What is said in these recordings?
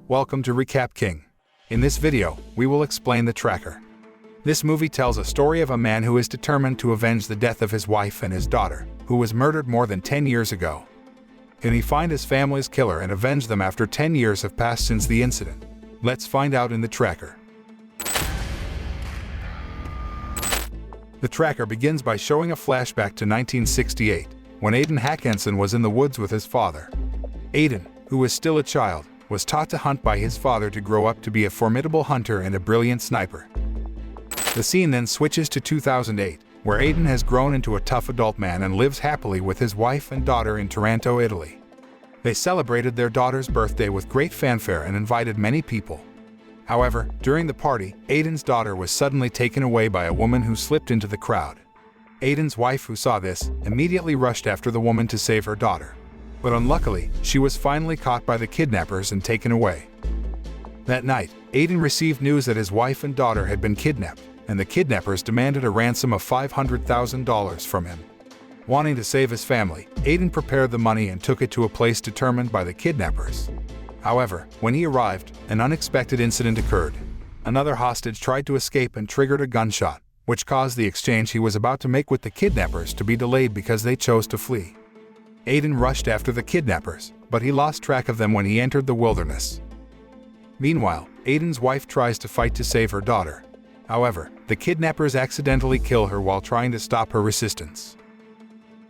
Welcome to Recap King. In this video, we will explain The Tracker. This movie tells a story of a man who is determined to avenge the death of his wife and his daughter, who was murdered more than 10 years ago. Can he find his family's killer and avenge them after 10 years have passed since the incident? Let's find out in The Tracker. The Tracker begins by showing a flashback to 1968, when Loke Hakansson was in the woods with his father. Loke, who was still a child, was taught to hunt by his father to grow up to be a formidable hunter and a brilliant sniper. The scene then switches to 2008, where Loke has grown into a tough adult man and lives happily with his wife and daughter in Taranto, Italy. They celebrated their daughter's birthday with great fanfare and invited many people. However, during the party, Loke's daughter was suddenly taken away by a woman who slipped into the crowd. Loke's wife, who saw this, immediately rushed after the woman to save her daughter. But unluckily, she was finally caught by the kidnappers and taken away. That night, Loke received news that his wife and daughter had been kidnapped, and the kidnappers demanded a ransom of $500,000 from him. Wanting to save his family, Loke prepared the money and took it to a place determined by the kidnappers. However, when he arrived, an unexpected incident occurred. Another hostage tried to escape and triggered a gunshot, which caused the exchange he was about to make with the kidnappers to be delayed because they chose to flee. Loke rushed after the kidnappers, but he lost track of them when he entered the wilderness. Meanwhile, Loke's wife tries to fight to save her daughter. However, the kidnappers accidentally kill her while trying to stop her resistance.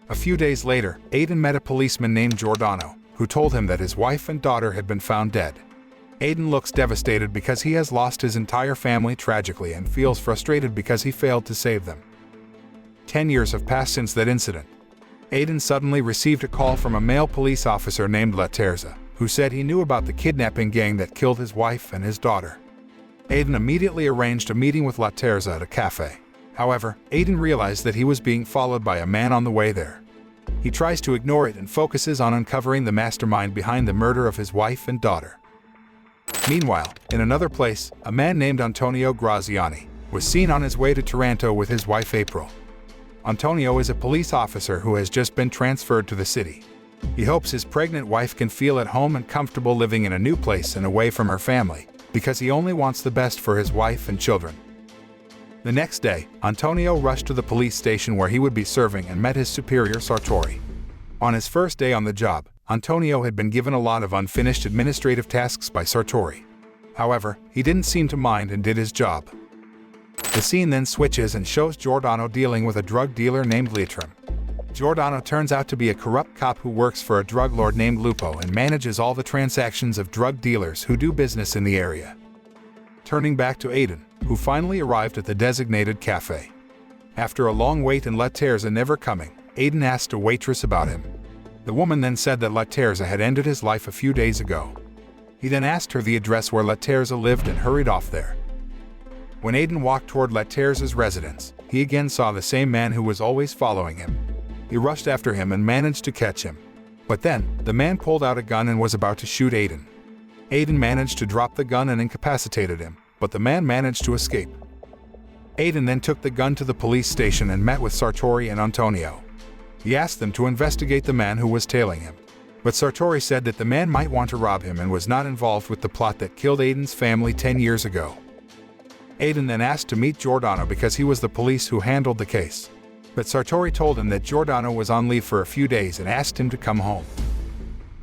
A few days later, Loke met a policeman named Giordano, who told him that his wife and daughter had been found dead. Loke looks devastated because he has lost his entire family tragically and feels frustrated because he failed to save them. 10 years have passed since that incident. Loke suddenly received a call from a male police officer named Laterza, who said he knew about the kidnapping gang that killed his wife and his daughter. Loke immediately arranged a meeting with Laterza at a cafe. However, Loke realized that he was being followed by a man on the way there. He tries to ignore it and focuses on uncovering the mastermind behind the murder of his wife and daughter. Meanwhile, in another place, a man named Antonio Graziani was seen on his way to Taranto with his wife April. Antonio is a police officer who has just been transferred to the city. He hopes his pregnant wife can feel at home and comfortable living in a new place and away from her family, because he only wants the best for his wife and children. The next day, Antonio rushed to the police station where he would be serving and met his superior Sartori. On his first day on the job, Antonio had been given a lot of unfinished administrative tasks by Sartori. However, he didn't seem to mind and did his job. The scene then switches and shows Giordano dealing with a drug dealer named Leitrim. Giordano turns out to be a corrupt cop who works for a drug lord named Lupo and manages all the transactions of drug dealers who do business in the area. Turning back to Loke, who finally arrived at the designated cafe. After a long wait and Laterza never coming, Loke asked a waitress about him. The woman then said that Laterza had ended his life a few days ago. He then asked her the address where Laterza lived and hurried off there. When Loke walked toward Laterza's residence, he again saw the same man who was always following him. He rushed after him and managed to catch him. But then, the man pulled out a gun and was about to shoot Loke. Loke managed to drop the gun and incapacitated him, but the man managed to escape. Loke then took the gun to the police station and met with Sartori and Antonio. He asked them to investigate the man who was tailing him. But Sartori said that the man might want to rob him and was not involved with the plot that killed Loke's family 10 years ago. Loke then asked to meet Giordano because he was the police who handled the case. But Sartori told him that Giordano was on leave for a few days and asked him to come home.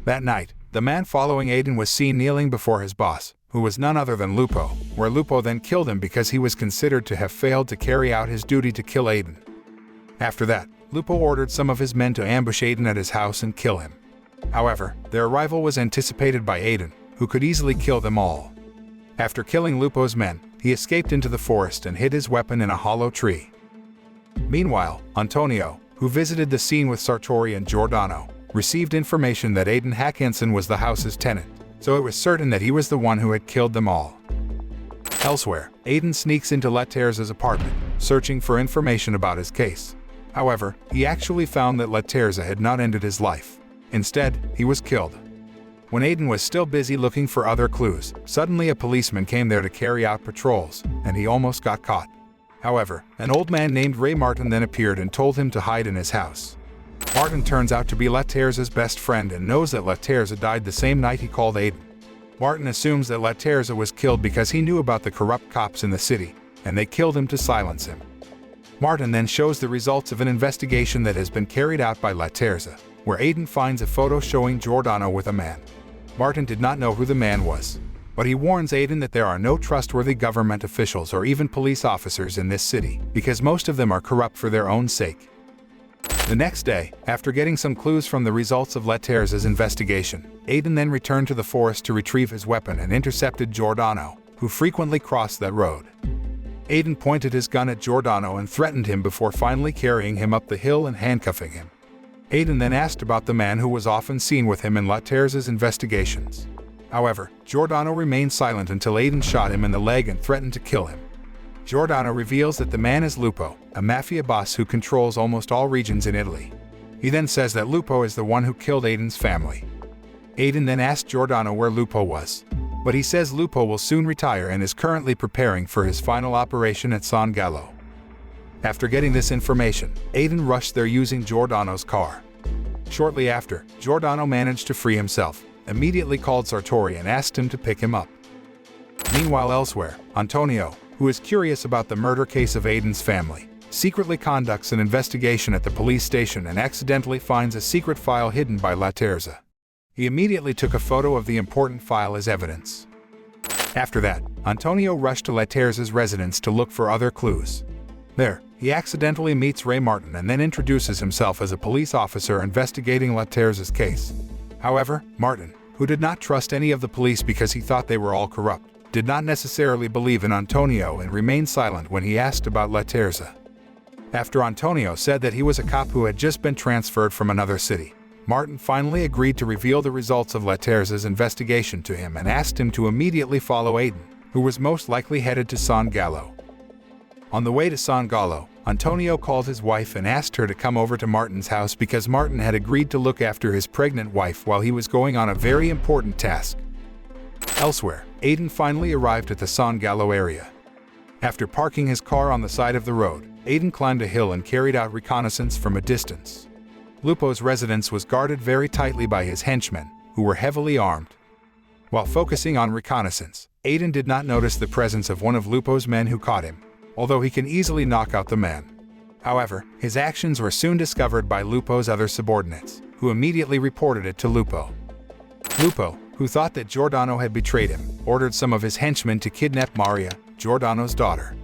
That night, the man following Loke was seen kneeling before his boss, who was none other than Lupo, where Lupo then killed him because he was considered to have failed to carry out his duty to kill Loke. After that, Lupo ordered some of his men to ambush Loke at his house and kill him. However, their arrival was anticipated by Loke, who could easily kill them all. After killing Lupo's men, he escaped into the forest and hid his weapon in a hollow tree. Meanwhile, Antonio, who visited the scene with Sartori and Giordano, received information that Loke Hakansson was the house's tenant, so it was certain that he was the one who had killed them all. Elsewhere, Loke sneaks into Laterza's apartment, searching for information about his case. However, he actually found that Laterza had not ended his life. Instead, he was killed. When Loke was still busy looking for other clues, suddenly a policeman came there to carry out patrols, and he almost got caught. However, an old man named Ray Martin then appeared and told him to hide in his house. Martin turns out to be Laterza's best friend and knows that Laterza died the same night he called Loke. Martin assumes that Laterza was killed because he knew about the corrupt cops in the city, and they killed him to silence him. Martin then shows the results of an investigation that has been carried out by Laterza, where Aiden finds a photo showing Giordano with a man. Martin did not know who the man was, but he warns Aiden that there are no trustworthy government officials or even police officers in this city, because most of them are corrupt for their own sake. The next day, after getting some clues from the results of Laterza's investigation, Aiden then returned to the forest to retrieve his weapon and intercepted Giordano, who frequently crossed that road. Aiden pointed his gun at Giordano and threatened him before finally carrying him up the hill and handcuffing him. Aiden then asked about the man who was often seen with him in Laterza's investigations. However, Giordano remained silent until Aiden shot him in the leg and threatened to kill him. Giordano reveals that the man is Lupo, a mafia boss who controls almost all regions in Italy. He then says that Lupo is the one who killed Aiden's family. Aiden then asked Giordano where Lupo was, but he says Lupo will soon retire and is currently preparing for his final operation at San Gallo. After getting this information, Aiden rushed there using Giordano's car. Shortly after, Giordano managed to free himself, immediately called Sartori and asked him to pick him up. Meanwhile elsewhere, Antonio, who is curious about the murder case of Aiden's family, secretly conducts an investigation at the police station and accidentally finds a secret file hidden by Laterza. He immediately took a photo of the important file as evidence. After that, Antonio rushed to Laterza's residence to look for other clues. There, he accidentally meets Ray Martin and then introduces himself as a police officer investigating Laterza's case. However, Martin, who did not trust any of the police because he thought they were all corrupt, did not necessarily believe in Antonio and remained silent when he asked about Laterza. After Antonio said that he was a cop who had just been transferred from another city, Martin finally agreed to reveal the results of Laterza's investigation to him and asked him to immediately follow Aiden, who was most likely headed to San Gallo. On the way to San Gallo, Antonio called his wife and asked her to come over to Martin's house because Martin had agreed to look after his pregnant wife while he was going on a very important task. Elsewhere, Aiden finally arrived at the San Gallo area. After parking his car on the side of the road, Aiden climbed a hill and carried out reconnaissance from a distance. Lupo's residence was guarded very tightly by his henchmen, who were heavily armed. While focusing on reconnaissance, Aiden did not notice the presence of one of Lupo's men who caught him, although he can easily knock out the man. However, his actions were soon discovered by Lupo's other subordinates, who immediately reported it to Lupo. Lupo, who thought that Giordano had betrayed him, ordered some of his henchmen to kidnap Maria, Giordano's daughter.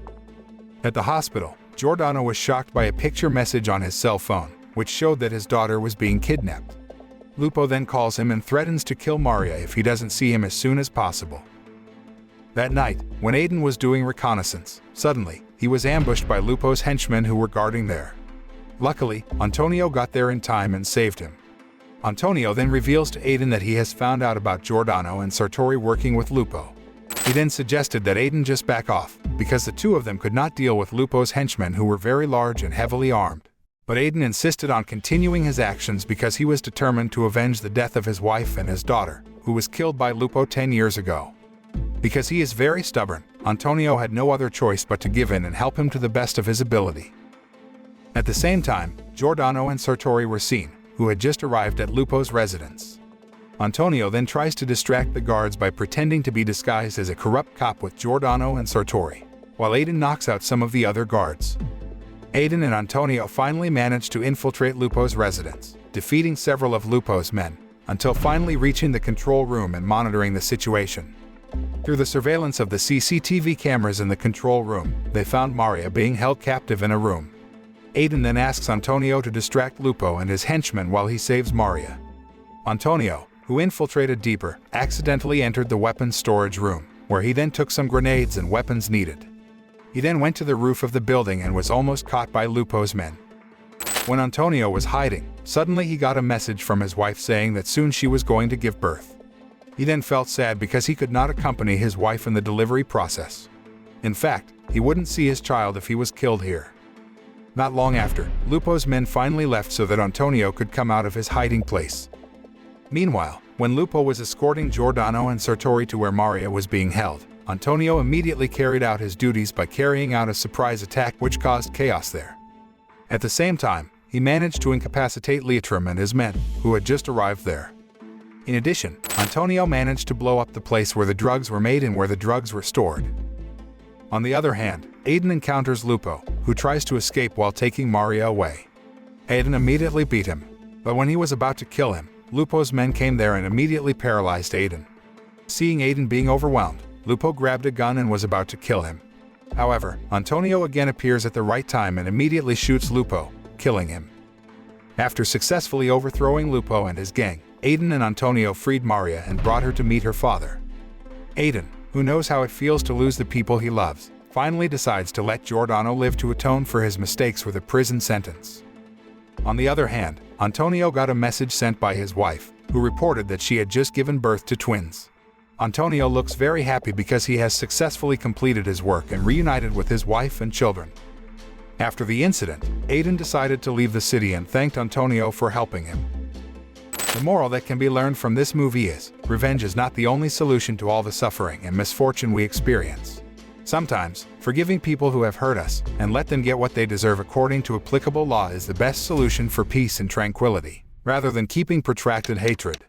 At the hospital, Giordano was shocked by a picture message on his cell phone, which showed that his daughter was being kidnapped. Lupo then calls him and threatens to kill Maria if he doesn't see him as soon as possible. That night, when Aiden was doing reconnaissance, suddenly, he was ambushed by Lupo's henchmen who were guarding there. Luckily, Antonio got there in time and saved him. Antonio then reveals to Aiden that he has found out about Giordano and Sartori working with Lupo. He then suggested that Aiden just back off, because the two of them could not deal with Lupo's henchmen who were very large and heavily armed. But Aiden insisted on continuing his actions because he was determined to avenge the death of his wife and his daughter, who was killed by Lupo 10 years ago. Because he is very stubborn, Antonio had no other choice but to give in and help him to the best of his ability. At the same time, Giordano and Sartori were seen, who had just arrived at Lupo's residence. Antonio then tries to distract the guards by pretending to be disguised as a corrupt cop with Giordano and Sartori, while Aiden knocks out some of the other guards. Aiden and Antonio finally manage to infiltrate Lupo's residence, defeating several of Lupo's men, until finally reaching the control room and monitoring the situation. Through the surveillance of the CCTV cameras in the control room, they found Maria being held captive in a room. Aiden then asks Antonio to distract Lupo and his henchmen while he saves Maria. Antonio, who infiltrated deeper, accidentally entered the weapons storage room, where he then took some grenades and weapons needed. He then went to the roof of the building and was almost caught by Lupo's men. When Antonio was hiding, suddenly he got a message from his wife saying that soon she was going to give birth. He then felt sad because he could not accompany his wife in the delivery process. In fact, he wouldn't see his child if he was killed here. Not long after, Lupo's men finally left so that Antonio could come out of his hiding place. Meanwhile, when Lupo was escorting Giordano and Sartori to where Maria was being held, Antonio immediately carried out his duties by carrying out a surprise attack which caused chaos there. At the same time, he managed to incapacitate Leitrim and his men, who had just arrived there. In addition, Antonio managed to blow up the place where the drugs were made and where the drugs were stored. On the other hand, Aiden encounters Lupo, who tries to escape while taking Maria away. Aiden immediately beat him, but when he was about to kill him, Lupo's men came there and immediately paralyzed Aiden. Seeing Aiden being overwhelmed, Lupo grabbed a gun and was about to kill him. However, Antonio again appears at the right time and immediately shoots Lupo, killing him. After successfully overthrowing Lupo and his gang, Aiden and Antonio freed Maria and brought her to meet her father. Aiden, who knows how it feels to lose the people he loves, finally decides to let Giordano live to atone for his mistakes with a prison sentence. On the other hand, Antonio got a message sent by his wife, who reported that she had just given birth to twins. Antonio looks very happy because he has successfully completed his work and reunited with his wife and children. After the incident, Aiden decided to leave the city and thanked Antonio for helping him. The moral that can be learned from this movie is, revenge is not the only solution to all the suffering and misfortune we experience. Sometimes, forgiving people who have hurt us and let them get what they deserve according to applicable law is the best solution for peace and tranquility, rather than keeping protracted hatred.